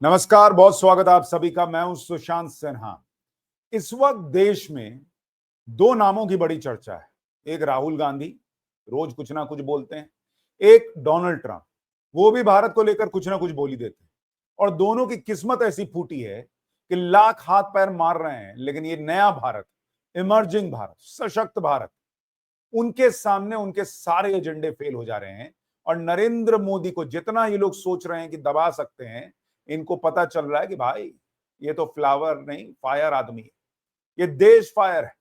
नमस्कार, बहुत स्वागत आप सभी का। मैं हूं सुशांत सिन्हा। इस वक्त देश में दो नामों की बड़ी चर्चा है। एक राहुल गांधी, रोज कुछ ना कुछ बोलते हैं। एक डोनाल्ड ट्रंप, वो भी भारत को लेकर कुछ ना कुछ बोल ही देते हैं। और दोनों की किस्मत ऐसी फूटी है कि लाख हाथ पैर मार रहे हैं, लेकिन ये नया भारत, इमर्जिंग भारत, सशक्त भारत, उनके सामने उनके सारे एजेंडे फेल हो जा रहे हैं। और नरेंद्र मोदी को जितना ये लोग सोच रहे हैं कि दबा सकते हैं, इनको पता चल रहा है कि भाई ये तो फ्लावर नहीं, फायर आदमी है। ये देश फायर है।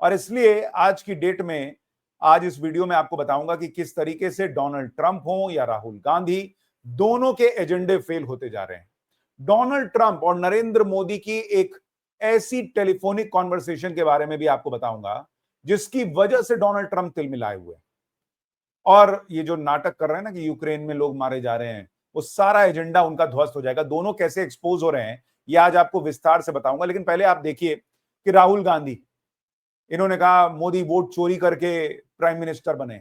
और इसलिए आज की डेट में, आज इस वीडियो में आपको बताऊंगा कि किस तरीके से डोनाल्ड ट्रंप हो या राहुल गांधी, दोनों के एजेंडे फेल होते जा रहे हैं। डोनाल्ड ट्रंप और नरेंद्र मोदी की एक ऐसी टेलीफोनिक कॉन्वर्सेशन के बारे में भी आपको बताऊंगा जिसकी वजह से डोनाल्ड ट्रंप तिलमिलाए हुए हैं। और ये जो नाटक कर रहे हैं ना कि यूक्रेन में लोग मारे जा रहे हैं, वो सारा एजेंडा उनका ध्वस्त हो जाएगा। दोनों कैसे एक्सपोज हो रहे हैं ये आज आपको विस्तार से बताऊंगा। लेकिन पहले आप देखिए कि राहुल गांधी, इन्होंने कहा मोदी वोट चोरी करके प्राइम मिनिस्टर बने।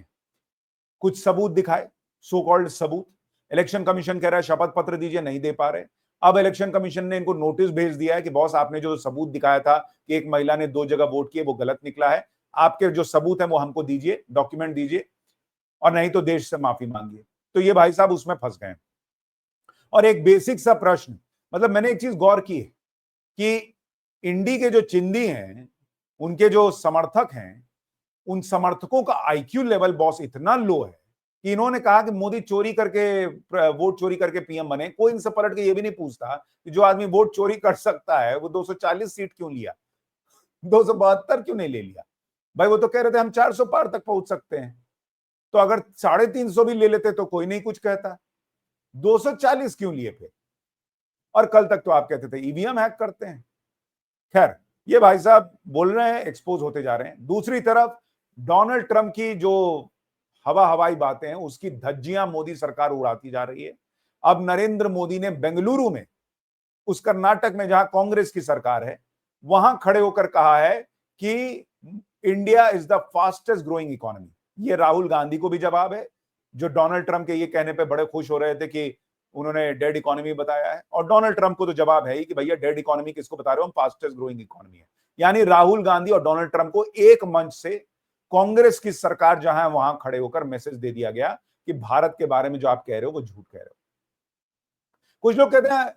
कुछ सबूत दिखाए, सो कॉल्ड सबूत। इलेक्शन कमीशन कह रहा है शपथ पत्र दीजिए, नहीं दे पा रहे। अब इलेक्शन कमीशन ने इनको नोटिस भेज दिया है कि बॉस, आपने जो सबूत दिखाया था कि एक महिला ने 2 जगह वोट किए, वो गलत निकला है। आपके जो सबूत है वो हमको दीजिए, डॉक्यूमेंट दीजिए, और नहीं तो देश से माफी मांगिए। तो ये भाई साहब उसमें फंस गए। और एक बेसिक सा प्रश्न, मतलब मैंने एक चीज गौर की है कि इंडी के जो चिंदी हैं, उनके जो समर्थक हैं, उन समर्थकों का आईक्यू लेवल बॉस इतना लो है कि इन्होंने कहा कि मोदी चोरी करके, वोट चोरी करके पीएम बने। कोई इनसे पलट के ये भी नहीं पूछता कि जो आदमी वोट चोरी कर सकता है वो 240 सीट क्यों लिया, 272 क्यों नहीं ले लिया। भाई वो तो कह रहे थे हम 400 पार तक पहुंच सकते हैं। तो अगर 350 भी ले लेते तो कोई नहीं कुछ कहता, 240 क्यों लिए फिर। और कल तक तो आप कहते थे ईवीएम हैक करते हैं। खैर, ये भाई साहब बोल रहे हैं, एक्सपोज होते जा रहे हैं। दूसरी तरफ डोनाल्ड ट्रंप की जो हवाई बातें हैं, उसकी धज्जियां मोदी सरकार उड़ाती जा रही है। अब नरेंद्र मोदी ने बेंगलुरु में, उस कर्नाटक में जहां कांग्रेस की सरकार है, वहां खड़े होकर कहा है कि India is the fastest growing economy. ये राहुल गांधी को भी जवाब है, जो डोनाल्ड ट्रंप के ये कहने पे बड़े खुश हो रहे थे कि उन्होंने डेड इकोनॉमी बताया है। और डोनाल्ड ट्रंप को तो जवाब है ही कि भैया डेड इकोनॉमी किसको बता रहे हो, हम फास्टेस्ट ग्रोइंग इकोनॉमी है। यानी राहुल गांधी और डोनाल्ड ट्रंप को एक मंच से कांग्रेस की सरकार जहां है वहां खड़े होकर मैसेज दे दिया गया कि भारत के बारे में जो आप कह रहे हो वो झूठ कह रहे हो। कुछ लोग कहते हैं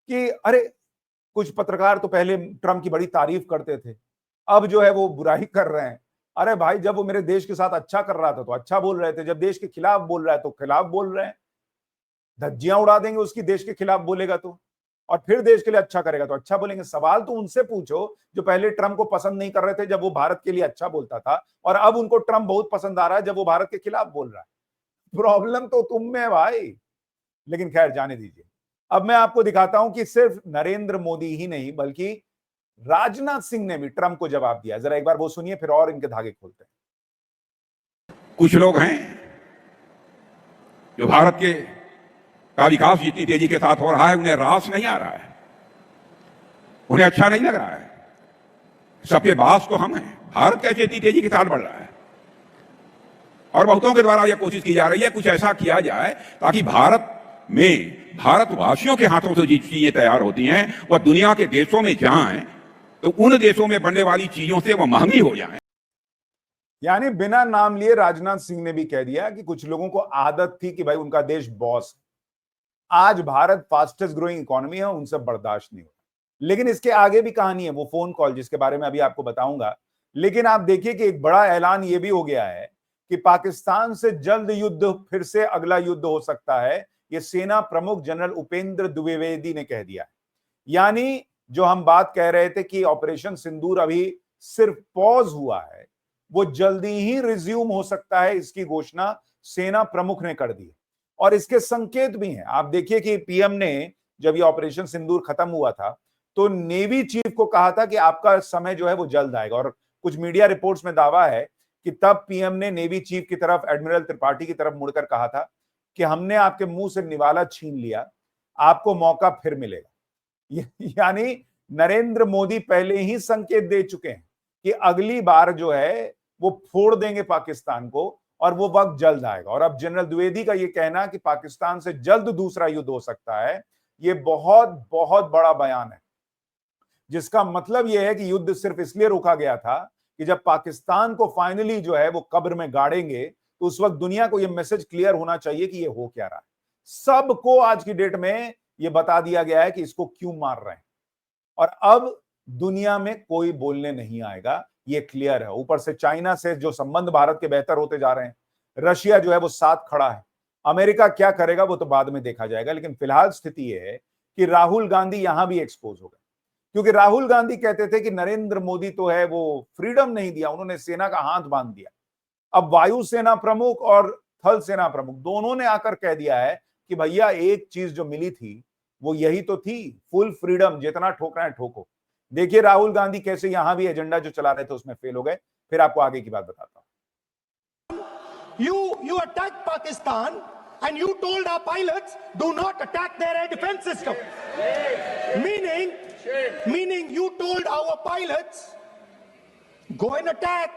कि अरे, कुछ पत्रकार तो पहले ट्रंप की बड़ी तारीफ करते थे, अब जो है वो बुराई कर रहे हैं। अरे भाई, जब वो मेरे देश के साथ अच्छा कर रहा था तो अच्छा बोल रहे थे, जब देश के खिलाफ बोल रहा है तो खिलाफ बोल रहे हैं। धज्जियां उड़ा देंगे उसकी, देश के खिलाफ बोलेगा तो, और फिर देश के लिए अच्छा करेगा तो अच्छा बोलेंगे। सवाल तो उनसे पूछो जो पहले ट्रंप को पसंद नहीं कर रहे थे जब वो भारत के लिए अच्छा बोलता था, और अब उनको ट्रंप बहुत पसंद आ रहा है जब वो भारत के खिलाफ बोल रहा है। प्रॉब्लम तो तुम में है भाई। लेकिन खैर, जाने दीजिए। अब मैं आपको दिखाता हूं कि सिर्फ नरेंद्र मोदी ही नहीं बल्कि राजनाथ सिंह ने भी ट्रंप को जवाब दिया। जरा एक बार वो सुनिए, फिर और इनके धागे खोलते हैं। कुछ लोग हैं जो भारत के का विकास जितनी तेजी के साथ हो रहा है उन्हें रास नहीं आ रहा है, उन्हें अच्छा नहीं लग रहा है। सबके बास तो हम हैं, भारत कैसे इतनी तेजी के साथ बढ़ रहा है। और बहुतों के द्वारा यह कोशिश की जा रही है कुछ ऐसा किया जाए ताकि भारत में भारतवासियों के हाथों से जो चीजें तैयार होती हैं वह दुनिया के देशों में जाएं तो उन देशों में बनने वाली चीजों से वह महंगी हो जाएं। यानी बिना नाम लिए राजनाथ सिंह ने भी कह दिया कि कुछ लोगों को आदत थी कि भाई उनका देश बॉस है। आज भारत फास्टेस्ट ग्रोइंग इकोनॉमी है, उनसे बर्दाश्त नहीं होता। लेकिन इसके आगे भी कहानी है, वो फोन कॉल जिसके बारे में अभी आपको बताऊंगा। लेकिन आप देखिए कि एक बड़ा ऐलान ये भी हो गया है कि पाकिस्तान से जल्द युद्ध, फिर से अगला युद्ध हो सकता है। ये सेना प्रमुख जनरल उपेंद्र द्विवेदी ने कह दिया है। यानी जो हम बात कह रहे थे कि ऑपरेशन सिंदूर अभी सिर्फ पॉज हुआ है, वो जल्दी ही रिज्यूम हो सकता है, इसकी घोषणा सेना प्रमुख ने कर दी है। और इसके संकेत भी हैं। आप देखिए कि पीएम ने जब ये ऑपरेशन सिंदूर खत्म हुआ था तो नेवी चीफ को कहा था कि आपका समय जो है वो जल्द आएगा। और कुछ मीडिया रिपोर्ट्स में दावा है कि तब पीएम ने नेवी चीफ की तरफ, एडमिरल त्रिपाठी की तरफ मुड़कर कहा था कि हमने आपके मुंह से निवाला छीन लिया, आपको मौका फिर मिलेगा। यानी नरेंद्र मोदी पहले ही संकेत दे चुके हैं कि अगली बार जो है वो फोड़ देंगे पाकिस्तान को, और वो वक्त जल्द आएगा। और अब जनरल द्विवेदी का ये कहना कि पाकिस्तान से जल्द दूसरा युद्ध हो सकता है, ये बहुत बहुत बड़ा बयान है, जिसका मतलब यह है कि युद्ध सिर्फ इसलिए रोका गया था कि जब पाकिस्तान को फाइनली जो है वो कब्र में गाड़ेंगे तो उस वक्त दुनिया को यह मैसेज क्लियर होना चाहिए कि ये हो क्या रहा है। सबको आज की डेट में यह बता दिया गया है कि इसको क्यों मार रहे हैं, और अब दुनिया में कोई बोलने नहीं आएगा, ये क्लियर है। ऊपर से चाइना से जो संबंध भारत के बेहतर होते जा रहे हैं, रशिया जो है वो साथ खड़ा है। अमेरिका क्या करेगा वो तो बाद में देखा जाएगा, लेकिन फिलहाल स्थिति यह है कि राहुल गांधी यहां भी एक्सपोज हो गए, क्योंकि राहुल गांधी कहते थे कि नरेंद्र मोदी तो है वो फ्रीडम नहीं दिया, उन्होंने सेना का हाथ बांध दिया। अब वायुसेना प्रमुख और थल सेना प्रमुख दोनों ने आकर कह दिया है कि भैया एक चीज जो मिली थी वो यही तो थी, फुल फ्रीडम, जितना ठोकना है ठोको। देखिए राहुल गांधी कैसे यहां भी एजेंडा जो चला रहे थे उसमें फेल हो गए। फिर आपको आगे की बात बताता हूं। You attacked Pakistan and you told our pilots do not attack their air defense system. Meaning you told our pilots go and attack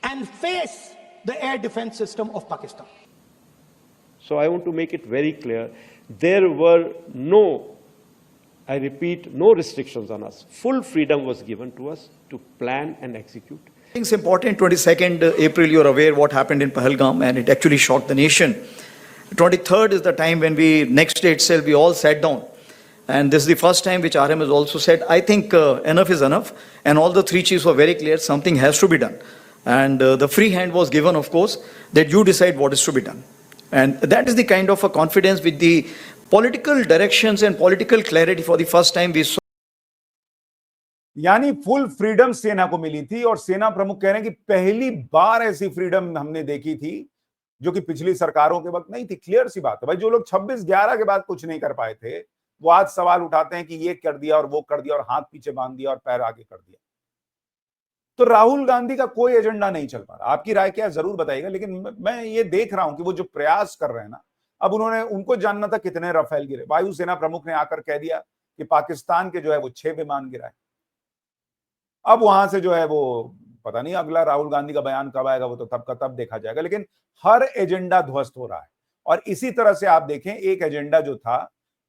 and face the air defense system of Pakistan. So I want to make it very clear, there were no, I repeat, no restrictions on us. Full freedom was given to us to plan and execute. I think it's important, 22nd April, you're aware what happened in Pahalgam, and it actually shocked the nation. 23rd is the time when next day itself, we all sat down. And this is the first time which RM has also said, I think enough is enough. And all the three chiefs were very clear, something has to be done. And the free hand was given, of course, that you decide what is to be done. And that is the kind of a confidence with the political directions and political clarity for the first time we saw. यानी full freedom सेना को मिली थी, और सेना प्रमुख कह रहे हैं कि पहली बार ऐसी फ्रीडम हमने देखी थी जो कि पिछली सरकारों के वक्त नहीं थी। क्लियर सी बात है भाई, जो लोग 26/11 के बाद कुछ नहीं कर पाए थे वो आज सवाल उठाते हैं कि ये कर दिया और वो कर दिया और हाथ पीछे बांध दिया और पैर आगे कर दिया। तो राहुल गांधी का कोई एजेंडा नहीं चल पा रहा। आपकी राय क्या है जरूर बताइएगा, लेकिन मैं ये देख रहा हूं कि वो जो प्रयास कर रहे हैं ना, अब उनको जानना था कितने राफेल गिरे। वायुसेना प्रमुख ने आकर कह दिया कि पाकिस्तान के जो है वो 6 विमान गिराए। अब वहां से जो है वो पता नहीं अगला राहुल गांधी का बयान कब आएगा, वो तो तब का तब देखा जाएगा। लेकिन हर एजेंडा ध्वस्त हो रहा है, और इसी तरह से आप देखें एक एजेंडा जो था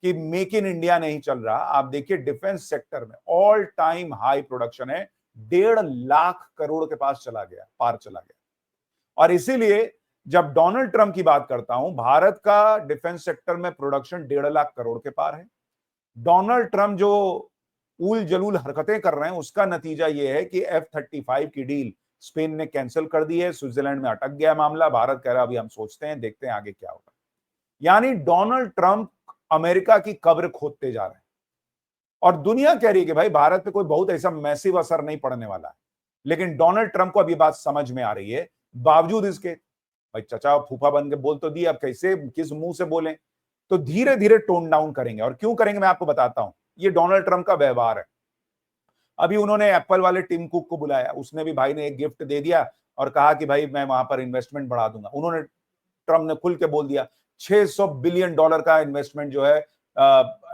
कि मेक इन इंडिया नहीं चल रहा। आप देखिए डिफेंस सेक्टर में ऑल टाइम हाई प्रोडक्शन है, 1.5 लाख करोड़ के पास पार चला गया। और इसीलिए जब डोनाल्ड ट्रंप की बात करता हूं, भारत का डिफेंस सेक्टर में प्रोडक्शन 1.5 लाख करोड़ के पार है। डोनाल्ड ट्रंप जो उल जलूल हरकतें कर रहे हैं उसका नतीजा यह है कि F-35 की डील स्पेन ने कैंसिल कर दी है, स्विट्जरलैंड में अटक गया मामला। भारत कह रहा अभी हम सोचते हैं, देखते हैं आगे क्या होगा। यानी डोनाल्ड ट्रंप अमेरिका की कब्र खोदते जा रहे हैं, और दुनिया कह रही है कि भाई भारत पे कोई बहुत ऐसा मैसिव असर नहीं पड़ने वाला है। लेकिन डोनाल्ड ट्रंप को अब ये बात समझ में आ रही है, बावजूद इसके भाई चचा फूफा बन के बोल तो दिया, अब कैसे किस मुंह से बोलें, तो धीरे धीरे टोन डाउन करेंगे। और क्यों करेंगे मैं आपको बताता हूं। ये डोनाल्ड ट्रंप का व्यवहार है। अभी उन्होंने एप्पल वाले टिम कुक को बुलाया, उसने भी भाई ने एक गिफ्ट दे दिया और कहा कि भाई मैं वहां पर इन्वेस्टमेंट बढ़ा दूंगा। ट्रंप ने खुल के बोल दिया $600 बिलियन का इन्वेस्टमेंट जो है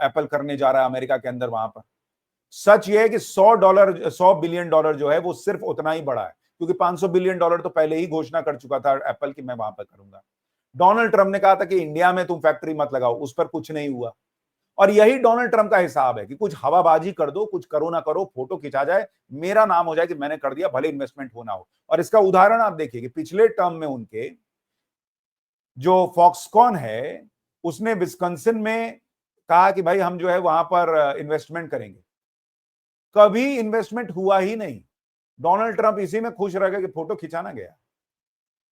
एप्पल करने जा रहा है अमेरिका के अंदर। वहां पर सच ये है कि $100 बिलियन जो है वो सिर्फ उतना ही बढ़ा है, क्योंकि $500 बिलियन तो पहले ही घोषणा कर चुका था एप्पल की मैं वहां पर करूंगा। डोनाल्ड ट्रंप ने कहा था कि इंडिया में तुम फैक्ट्री मत लगाओ, उस पर कुछ नहीं हुआ। और यही डोनाल्ड ट्रंप का हिसाब है कि कुछ हवाबाजी कर दो, कुछ करो ना करो, फोटो खिंचा जाए, मेरा नाम हो जाए कि मैंने कर दिया, भले इन्वेस्टमेंट होना हो। और इसका उदाहरण आप देखिए कि पिछले टर्म में उनके जो फॉक्सकॉन है उसने विस्कॉन्सिन में कहा कि भाई हम जो है वहां पर इन्वेस्टमेंट करेंगे, कभी इन्वेस्टमेंट हुआ ही नहीं। डोनाल्ड ट्रंप इसी में खुश रह गए कि फोटो खिंचाना गया।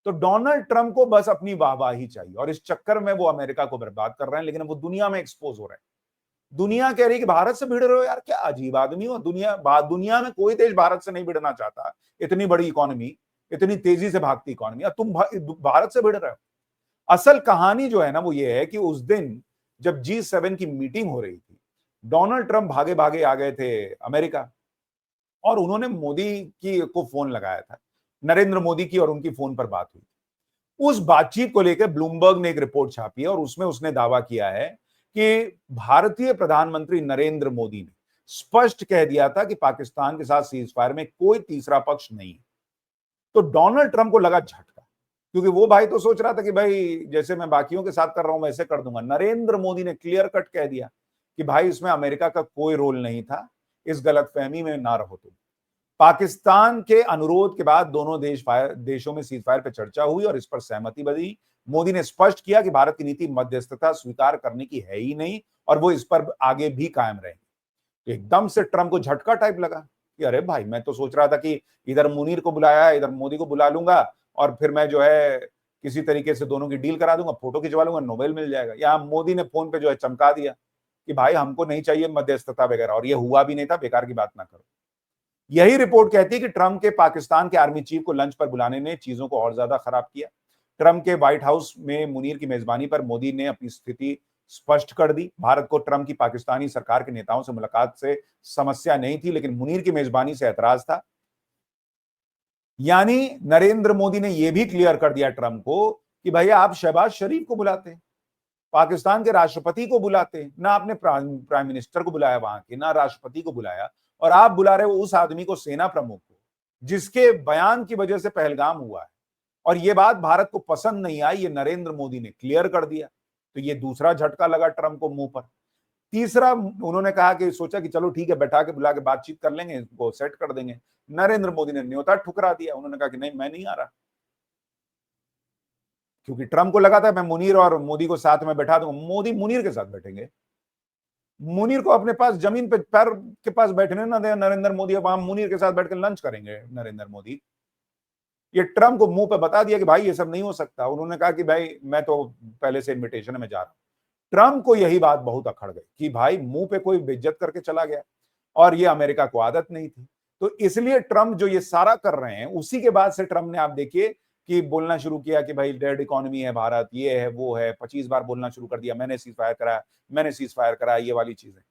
तो डोनाल्ड ट्रंप को बस अपनी वाहवाही चाहिए, और इस चक्कर में वो अमेरिका को बर्बाद कर रहे हैं, लेकिन वो दुनिया में एक्सपोज हो रहे हैं। दुनिया कह रही है कि भारत से भिड़ रहे हो यार, क्या अजीब आदमी हो। दुनिया में कोई देश भारत से नहीं भिड़ना चाहता, इतनी बड़ी इकोनॉमी, इतनी तेजी से भागती इकोनॉमी, तुम भारत से भिड़ रहे हो। असल कहानी जो है ना वो ये है कि उस दिन जब G7 की मीटिंग हो रही थी, डोनाल्ड ट्रंप भागे भागे आ गए थे अमेरिका, और उन्होंने मोदी को फोन लगाया था, नरेंद्र मोदी की, और उनकी फोन पर बात हुई। उस बातचीत को लेकर ब्लूमबर्ग ने एक रिपोर्ट छापी है, और उसमें उसने दावा किया है कि भारतीय प्रधानमंत्री नरेंद्र मोदी ने स्पष्ट कह दिया था कि पाकिस्तान के साथ सीज फायर में कोई तीसरा पक्ष नहीं है। तो डोनाल्ड ट्रंप को लगा झटका, क्योंकि वो भाई तो सोच रहा था कि भाई जैसे मैं बाकियों के साथ कर रहा हूं वैसे कर दूंगा। नरेंद्र मोदी ने क्लियर कट कह दिया कि भाई इसमें अमेरिका का कोई रोल नहीं था, इस गलतफहमी में ना रहो तुम। पाकिस्तान के अनुरोध के बाद दोनों देशों में सीजफायर पर चर्चा हुई और इस पर सहमति बनी। मोदी ने स्पष्ट किया कि भारत की नीति मध्यस्थता स्वीकार करने की है ही नहीं और वो इस पर आगे भी कायम रहेंगे। एकदम से ट्रंप को झटका टाइप लगा कि अरे भाई, मैं तो सोच रहा था कि इधर मुनीर को बुलाया, इधर मोदी को बुला लूंगा और फिर मैं जो है किसी तरीके से दोनों की डील करा दूंगा, फोटो खिंचवा लूंगा, नोबेल मिल जाएगा। यहाँ मोदी ने फोन पे जो है चमका दिया कि भाई हमको नहीं चाहिए मध्यस्थता वगैरह, और ये हुआ भी नहीं था, बेकार की बात ना करो। यही रिपोर्ट कहती है कि ट्रंप के पाकिस्तान के आर्मी चीफ को लंच पर बुलाने ने चीजों को और ज्यादा खराब किया। ट्रंप के व्हाइट हाउस में मुनीर की मेजबानी पर मोदी ने अपनी स्थिति स्पष्ट कर दी। भारत को ट्रंप की पाकिस्तानी सरकार के नेताओं से मुलाकात से समस्या नहीं थी, लेकिन मुनीर की मेजबानी से ऐतराज था। यानी नरेंद्र मोदी ने यह भी क्लियर कर दिया ट्रंप को कि भैया आप शहबाज शरीफ को बुलाते, पाकिस्तान के राष्ट्रपति को बुलाते, ना आपने प्राइम मिनिस्टर को बुलाया वहां के, ना राष्ट्रपति को बुलाया, और आप बुला रहे हो उस आदमी को, सेना प्रमुख को, जिसके बयान की वजह से पहलगाम हुआ है। और ये बात भारत को पसंद नहीं आई, ये नरेंद्र मोदी ने क्लियर कर दिया। तो ये दूसरा झटका लगा ट्रंप को मुंह पर। तीसरा, उन्होंने कहा कि सोचा कि चलो ठीक है, बैठा के बुला के बातचीत कर लेंगे, इसको सेट कर देंगे। नरेंद्र मोदी ने न्योता ठुकरा दिया। उन्होंने कहा कि नहीं, मैं नहीं आ रहा, क्योंकि ट्रंप को लगा था मैं मुनीर और मोदी को साथ में बैठा दूंगा। मोदी मुनीर के साथ बैठेंगे, मुनीर को अपने पास जमीन पे पैर के पास बैठने ना दे नरेंद्र मोदी, वहां मुनीर के साथ बैठ के लंच करेंगे नरेंद्र मोदी। ये ट्रंप को मुंह पे बता दिया कि भाई ये सब नहीं हो सकता। उन्होंने कहा कि भाई मैं तो पहले से इनविटेशन में जा रहा हूं। ट्रंप को यही बात बहुत अखड़ गई कि भाई मुंह पे कोई बेइज्जत करके चला गया, और ये अमेरिका को आदत नहीं थी। तो इसलिए ट्रंप जो ये सारा कर रहे हैं, उसी के बाद से ट्रंप ने, आप देखिए कि बोलना शुरू किया कि भाई डेड इकोनॉमी है भारत, ये है वो है, 25 बार बोलना शुरू कर दिया, मैंने सीज फायर कराया, मैंने सीज फायर कराया, ये वाली चीजें।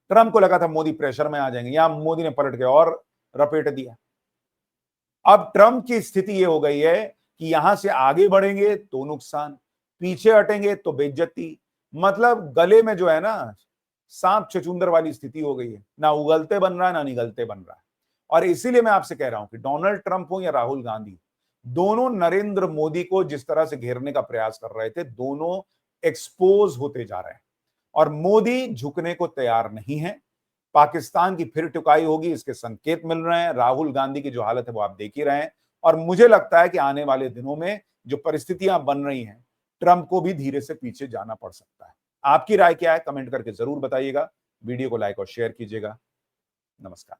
ट्रंप को लगा था मोदी प्रेशर में आ जाएंगे, यहां मोदी ने पलट के और रपेट दिया। अब ट्रंप की स्थिति ये हो गई है कि यहां से आगे बढ़ेंगे तो नुकसान, पीछे हटेंगे तो बेइज्जती। मतलब गले में जो है ना सांप चचुंदर वाली स्थिति हो गई है, ना उगलते बन रहा है ना निगलते बन रहा है। और इसीलिए मैं आपसे कह रहा हूं कि डोनाल्ड ट्रंप हो या राहुल गांधी, दोनों नरेंद्र मोदी को जिस तरह से घेरने का प्रयास कर रहे थे, दोनों एक्सपोज होते जा रहे हैं और मोदी झुकने को तैयार नहीं है। पाकिस्तान की फिर टुकाई होगी, इसके संकेत मिल रहे हैं। राहुल गांधी की जो हालत है वो आप देख ही रहे हैं, और मुझे लगता है कि आने वाले दिनों में जो परिस्थितियां बन रही हैं, ट्रंप को भी धीरे से पीछे जाना पड़ सकता है। आपकी राय क्या है, कमेंट करके जरूर बताइएगा। वीडियो को लाइक और शेयर कीजिएगा। नमस्कार।